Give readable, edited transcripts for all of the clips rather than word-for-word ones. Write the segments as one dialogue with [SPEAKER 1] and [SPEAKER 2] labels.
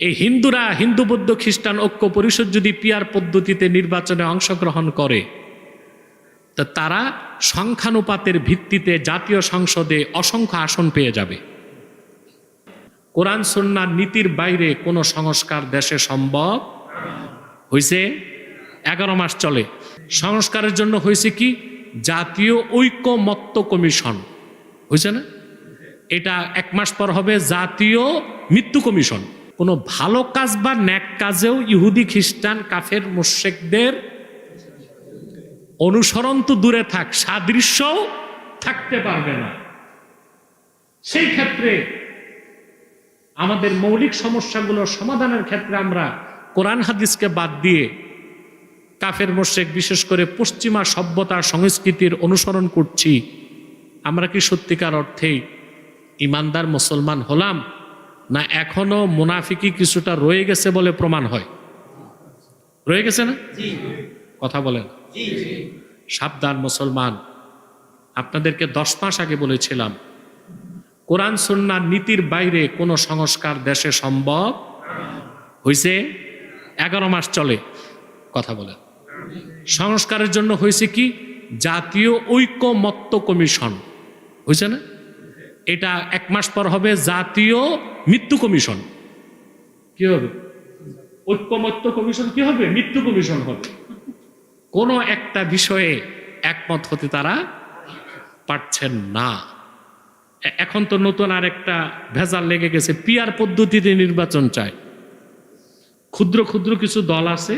[SPEAKER 1] এই হিন্দুরা, হিন্দু বৌদ্ধ খ্রিস্টান ঐক্য পরিষদ যদি পিয়ার পদ্ধতিতে নির্বাচনে অংশগ্রহণ করে, তো তারা সংখ্যানুপাতের ভিত্তিতে জাতীয় সংসদে অসংখ্য আসন পেয়ে যাবে। কোরআন সুন্নাহর নীতির বাইরে কোনো সংস্কার দেশে সম্ভব হয়েছে? 11 মাস চলে। সংস্কারের জন্য হয়েছে কি? জাতীয় ঐকমত্য কমিশন হয়েছে না? এটা 1 মাস পর হবে জাতীয় মৃত্যু কমিশন। কোনো ভালো কাজ বা ন্যাক কাজেও ইহুদি খ্রিস্টান কাফের মুশরিকদের অনুসরণ তো দূরে থাক, সাদৃশ্যও থাকতে পারবে না। সেই ক্ষেত্রে আমাদের মৌলিক সমস্যাগুলোর সমাধানের ক্ষেত্রে আমরা কোরআন হাদিসকে বাদ দিয়ে কাফের মুশরিক, বিশেষ করে পশ্চিমা সভ্যতা সংস্কৃতির অনুসরণ করছি। আমরা কি সত্যিকার অর্থেই ইমানদার মুসলমান হলাম, না এখনো মুনাফিকি কিছুটা রয়ে গেছে বলে প্রমাণ হয়? রয়ে গেছে না? কথা বলেন। সাবধান মুসলমান, আপনাদেরকে 10 মাস আগে বলেছিলাম কোরআন সুন্নাহর নীতির বাইরে কোনো সংস্কার দেশে সম্ভব হয়েছে? 11 মাস চলে। কথা বলেন। সংস্কারের জন্য হয়েছে কি? জাতীয় ঐকমত্য কমিশন হয়েছে না? এটা 1 মাস পর হবে জাতীয় মৃত্যু কমিশন। কি হবে? ঐকমত্য কমিশন কি হবে? মৃত্যু কমিশন হবে। কোনো একটা বিষয়ে একমত হতে তারা পারছেন না। এখন তো নতুন আর একটা ভেজাল লেগে গেছে, পিয়ার পদ্ধতিতে নির্বাচন চায়। ক্ষুদ্র ক্ষুদ্র কিছু দল আছে,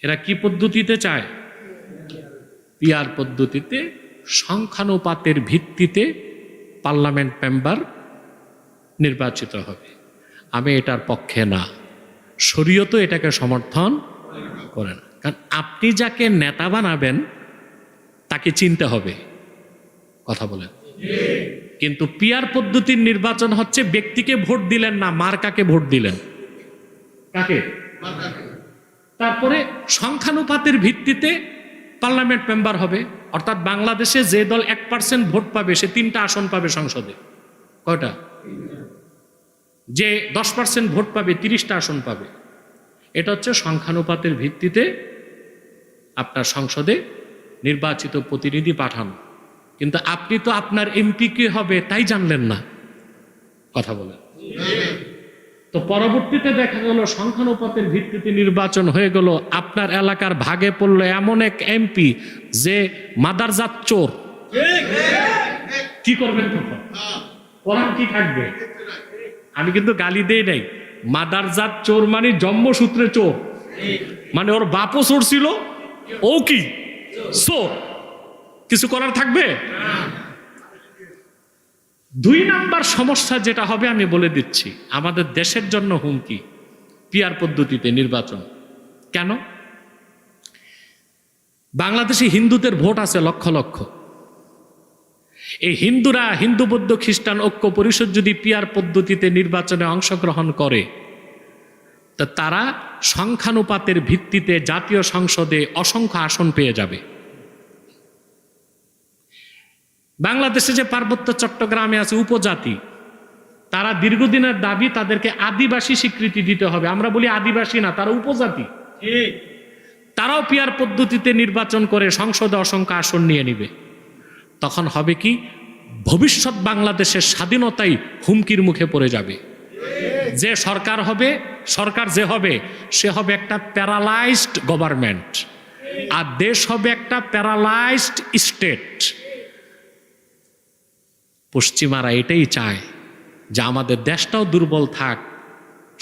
[SPEAKER 1] এরা কি পদ্ধতিতে চায়? পিয়ার পদ্ধতিতে সংখ্যানুপাতের ভিত্তিতে পার্লামেন্ট মেম্বার নির্বাচিত হবে। আমি এটার পক্ষে না, শরীয়তও এটাকে সমর্থন করে না। কারণ আপনি যাকে নেতা বানাবেন তাকে চিনতে হবে। কথা বলেন। কিন্তু পিয়ার পদ্ধতির নির্বাচন হচ্ছে ব্যক্তিকে ভোট দিলেন না, মার্কাকে ভোট দিলেন। কাকে? তারপরে সংখ্যানুপাতের ভিত্তিতে পার্লামেন্ট মেম্বার হবে। অর্থাৎ বাংলাদেশে যে দল 1% ভোট পাবে সে 3টা আসন পাবে সংসদে। কয়টা? যে 10% ভোট পাবে 30টা আসন পাবে। এটা হচ্ছে সংখ্যানুপাতের ভিত্তিতে আপনার সংসদে নির্বাচিত প্রতিনিধি পাঠানো। কিন্তু আপনি তো আপনার এমপি কে হবে তাই জানলেন না। কথা বলেন। তো পরবর্তীতে দেখা গেল সংখ্যানুপাতের ভিত্তিতে নির্বাচন হয়ে গেল, আপনার এলাকার ভাগে পড়লো এমন এক এমপি যে মাদারজাত চোর। কি করবেন তখন? কোরআন কি থাকবে? আমি কিন্তু গালি দেই নাই। মাদারজাত চোর মানে জন্মসূত্রে চোর, মানে ওর বাপও চোর ছিল, ও কি চোর। কিছু করার থাকবে? 2 নাম্বার সমস্যা যেটা হবে আমি বলে দিচ্ছি, আমাদের দেশের জন্য হুমকি পিয়ার পদ্ধতিতে নির্বাচন। কেন? বাংলাদেশে হিন্দুদের ভোট আছে লক্ষ লক্ষ। এই হিন্দুরা, হিন্দু বৌদ্ধ খ্রিস্টান ঐক্য পরিষদ যদি পিয়ার পদ্ধতিতে নির্বাচনে অংশগ্রহণ করে, তা তারা সংখ্যানুপাতের ভিত্তিতে জাতীয় সংসদে অসংখ্য আসন পেয়ে যাবে। বাংলাদেশে যে পার্বত্য চট্টগ্রামে আছে উপজাতি, তারা দীর্ঘদিনের দাবি তাদেরকে আদিবাসী স্বীকৃতি দিতে হবে। আমরা বলি আদিবাসী না, তারা উপজাতি। তারাও পিয়ার পদ্ধতিতে নির্বাচন করে সংসদে অসংখ্য আসন নিয়ে নিবে। তখন হবে কি? ভবিষ্যৎ বাংলাদেশের স্বাধীনতাই হুমকির মুখে পড়ে যাবে। যে সরকার হবে, সরকার যে হবে, সে হবে একটা প্যারালাইজড গভর্নমেন্ট, আর দেশ হবে একটা প্যারালাইজড স্টেট। পশ্চিমারা এটাই চায় যে আমাদের দেশটাও দুর্বল থাক,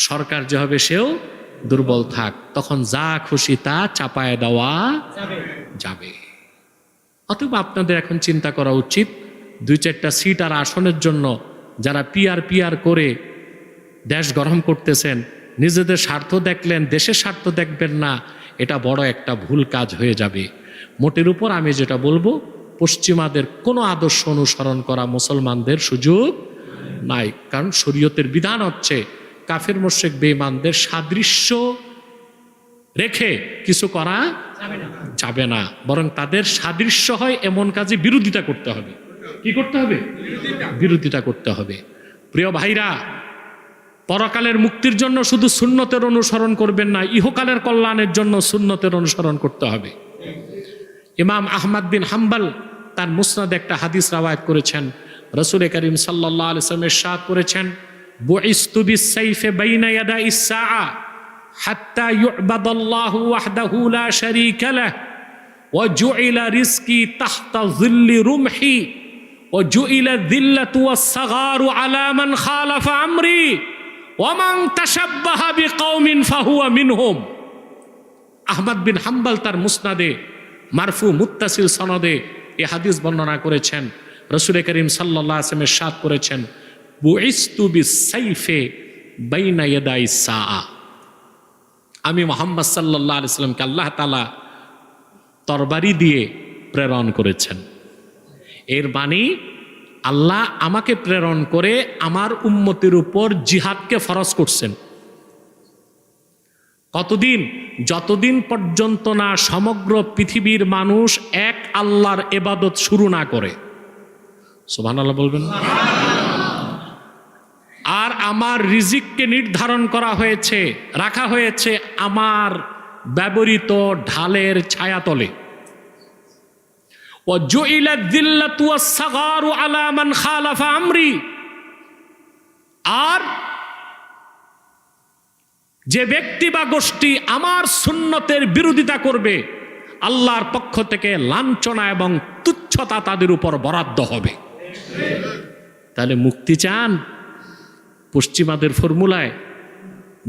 [SPEAKER 1] সরকার যে হবে সেও দুর্বল থাক, তখন যা খুশি তা চাপায় দেওয়া যাবে। অতএব আপনাদের এখন চিন্তা করা উচিত, 2-4টা সিট আর আসনের জন্য যারা পিয়ার করে দেশ গরম করতেছেন, নিজেদের স্বার্থ দেখলেন, দেশের স্বার্থ দেখবেন না, এটা বড় একটা ভুল কাজ হয়ে যাবে। মোটের উপর আমি যেটা বলবো, পশ্চিমাদের কোনো আদর্শ অনুসরণ করা মুসলমানদের সুযোগ নাই। কারণ শরীয়তের বিধান হচ্ছে কাফের মুশরিক বেঈমানদের সাদৃশ্য রেখে কিছু করা যাবে না, বরং তাদের সাদৃশ্য হয় এমন কাজে বিরোধিতা করতে হবে। কি করতে হবে? বিরোধিতা করতে হবে। প্রিয় ভাইরা, পরকালের মুক্তির জন্য শুধু সুন্নতের অনুসরণ করবেন না, ইহকালের কল্যাণের জন্য সুন্নতের অনুসরণ করতে হবে। ইমাম আহমদ বিন হাম্বল তার মুসনাদে একটা হাদিস রাওয়ায়াত করেছেন। রাসূল করিম সাল্লাল্লাহু আলাইহি ওয়াসাল্লাম ইরশাদ করেছেন, বুইস্তু বিস-সাইফি বাইনা ইয়াদাইস সাআ হাত্তা ইউবাদাল্লাহু ওয়াহদাহু লা শারীকা লাহু ওয়া জুইলা রিজকি তাহতা যিল্লি রুমহি ওয়া জুইলা যিল্লাতু ওয়াস-সাগারু আলা মান খালাফা আমরি ওয়া মান তাশাব্বাহা বিকওমিন ফাহুয়া মিনহুম। আহমদ বিন হাম্বল তার মুসনাদে মারফু মুত্তাসিল সনদে এই হাদিস বর্ণনা করেছেন। রাসূল করিম সাল্লাল্লাহু আলাইহি ওয়াসাল্লাম ইরশাদ করেছেন, বুইস্তু বিস-সাইফি বাইনা ইয়াদাইস সাআ, আমি মুহাম্মদ সাল্লাল্লাহু আলাইহি ওয়াসাল্লামকে আল্লাহ তাআলা তরবারি দিয়ে প্রেরণ করেছেন। এর মানে আল্লাহ আমাকে প্রেরণ করে আমার উম্মতের উপর জিহাদকে ফরজ করছেন। কতদিন? যতদিন পর্যন্ত না সমগ্র পৃথিবীর মানুষ এক আল্লাহর ইবাদত শুরু না করে। সুবহানাল্লাহ বলবেন। আর আমার রিজিককে নির্ধারণ করা হয়েছে, রাখা হয়েছে আমার ব্যবহৃত ঢালের ছায়াতলে। ওয়াজুইলাদ যিল্লাতু ওয়াস-সাগারু আলা মান খালাফা আমরি, আর যে ব্যক্তি বা গোষ্ঠী আমার সুন্নতের বিরোধিতা করবে, আল্লাহর পক্ষ থেকে লাঞ্ছনা এবং তুচ্ছতা তাদের উপর বরাদ্দ হবে। তাহলে মুক্তি চান? পশ্চিমাদের ফর্মুলায়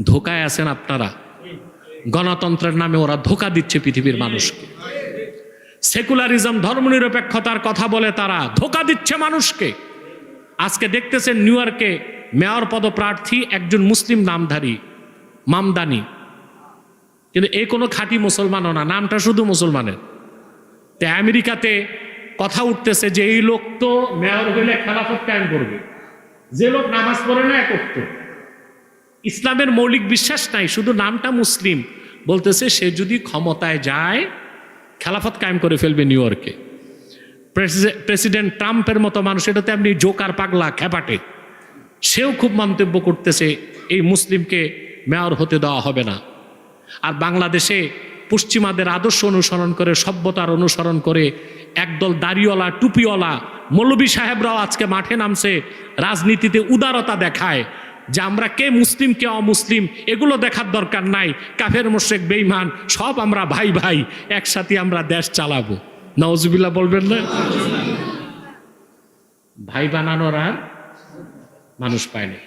[SPEAKER 1] ধোকায় আছেন আপনারা। গণতন্ত্রের নামে ওরা ধোকা দিচ্ছে পৃথিবীর মানুষকে। সেকুলারিজম, ধর্মনিরপেক্ষতার কথা বলে তারা ধোকা দিচ্ছে মানুষকে। আজকে দেখতেছেন নিউ ইয়র্কে মেয়র পদপ্রার্থী একজন মুসলিম নামধারী, মামদানি, কিন্তু এ কোনো খাঁটি মুসলমানও না, নামটা শুধু মুসলমানের। তাই আমেরিকাতে কথা উঠতেছে যে এই লোক তো মেয়র হইলে খেলাফত কায়েম করবে। যে লোক নামাজ পড়ে না, একত্র ইসলামের মৌলিক বিশ্বাস নাই, শুধু নামটা মুসলিম, বলতেছে সে যদি ক্ষমতায় যায় খেলাফত কায়েম করে ফেলবে নিউ ইয়র্কে। প্রেসিডেন্ট ট্রাম্পের মতো মানুষ, এটা তেমনি জোকার, পাগলা, খ্যাপাটে, সেও খুব মন্তব্য করতেছে এই মুসলিমকে মেয়র হতে দেওয়া হবে না। আর বাংলাদেশে পশ্চিমাদের আদর্শ অনুসরণ করে, সভ্যতার অনুসরণ করে একদল দাড়িওয়ালা, টুপিওয়ালা মৌলবী সাহেবরাও আজকে মাঠে নামছে, রাজনীতিতে উদারতা দেখায় যে আমরা কে মুসলিম কে অমুসলিম এগুলো দেখার দরকার নাই, কাফের মুশরিক বেঈমান সব আমরা ভাই ভাই, একসাথে আমরা দেশ চালাবো। নাউজুবিল্লাহ বলবেন না? ভাই বানানোর আর মানুষ পায়নি।